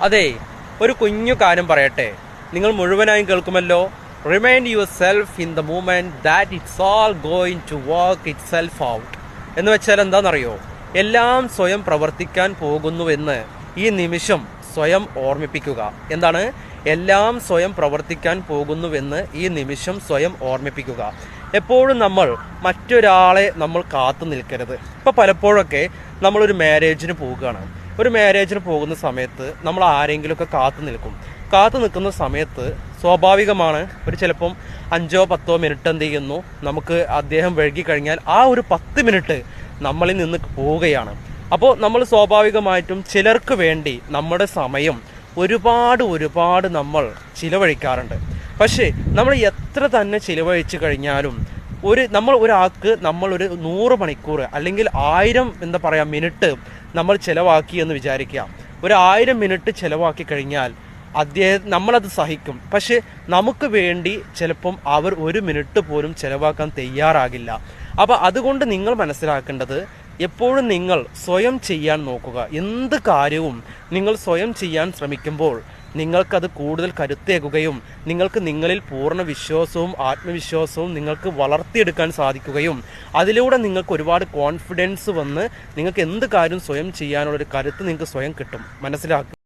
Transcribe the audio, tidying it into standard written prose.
അതെ, ഒരു കുഞ്ഞു കാര്യം പറയട്ടെ, നിങ്ങൾ മുഴുവനായും കേൾക്കുമല്ലോ. Remind yourself in the moment that it's all going to work itself out. എന്ന് വെച്ചാൽ എന്താണെന്നറിയോ? എല്ലാം സ്വയം പ്രവർത്തിക്കാൻ പോകുന്നുവെന്ന് ഈ നിമിഷം സ്വയം ഓർമ്മിപ്പിക്കുക. എന്താണ്? എല്ലാം സ്വയം പ്രവർത്തിക്കാൻ പോകുന്നുവെന്ന് ഈ നിമിഷം സ്വയം ഓർമ്മിപ്പിക്കുക. എപ്പോഴും നമ്മൾ മറ്റൊരാളെ നമ്മൾ കാത്തു നിൽക്കരുത്. ഇപ്പോൾ പലപ്പോഴൊക്കെ നമ്മളൊരു മാരേജിന് പോവുകയാണ്. ഒരു മാരേജിന് പോകുന്ന സമയത്ത് നമ്മൾ ആരെങ്കിലുമൊക്കെ കാത്തു നിൽക്കുന്ന സമയത്ത് സ്വാഭാവികമാണ്, ഒരു ചിലപ്പം 5-10 മിനിറ്റ് എന്ത് ചെയ്യുന്നു, നമുക്ക് അദ്ദേഹം വൈകി കഴിഞ്ഞാൽ ആ ഒരു 10 മിനിറ്റ് നമ്മളിൽ നിന്ന് പോവുകയാണ്. അപ്പോൾ നമ്മൾ സ്വാഭാവികമായിട്ടും ചിലർക്ക് വേണ്ടി നമ്മുടെ സമയം ഒരുപാട് നമ്മൾ ചിലവഴിക്കാറുണ്ട്. പക്ഷേ നമ്മൾ എത്ര തന്നെ ചിലവഴിച്ചു കഴിഞ്ഞാലും നമ്മൾ ഒരാൾക്ക് ഒരു 100 മണിക്കൂർ അല്ലെങ്കിൽ 1000 മിനിറ്റ് നമ്മൾ ചിലവാക്കി എന്ന് വിചാരിക്കുക. ഒരു 1000 മിനിറ്റ് ചിലവാക്കി കഴിഞ്ഞാൽ നമ്മളത് സഹിക്കും. പക്ഷെ നമുക്ക് വേണ്ടി ചിലപ്പം അവർ 1 മിനിറ്റ് പോലും ചിലവാക്കാൻ തയ്യാറാകില്ല. അപ്പം അതുകൊണ്ട് നിങ്ങൾ മനസ്സിലാക്കേണ്ടത്, എപ്പോഴും നിങ്ങൾ സ്വയം ചെയ്യാൻ നോക്കുക. എന്ത് കാര്യവും നിങ്ങൾ സ്വയം ചെയ്യാൻ ശ്രമിക്കുമ്പോൾ നിങ്ങൾക്കത് കൂടുതൽ കരുത്തേകുകയും നിങ്ങൾക്ക് നിങ്ങളിൽ പൂർണ്ണ വിശ്വാസവും ആത്മവിശ്വാസവും നിങ്ങൾക്ക് വളർത്തിയെടുക്കാൻ സാധിക്കുകയും അതിലൂടെ നിങ്ങൾക്ക് ഒരുപാട് കോൺഫിഡൻസ് വന്ന് നിങ്ങൾക്ക് എന്ത് കാര്യം സ്വയം ചെയ്യാനുള്ളൊരു കരുത്ത് നിങ്ങൾക്ക് സ്വയം കിട്ടും. മനസ്സിലാക്കുക.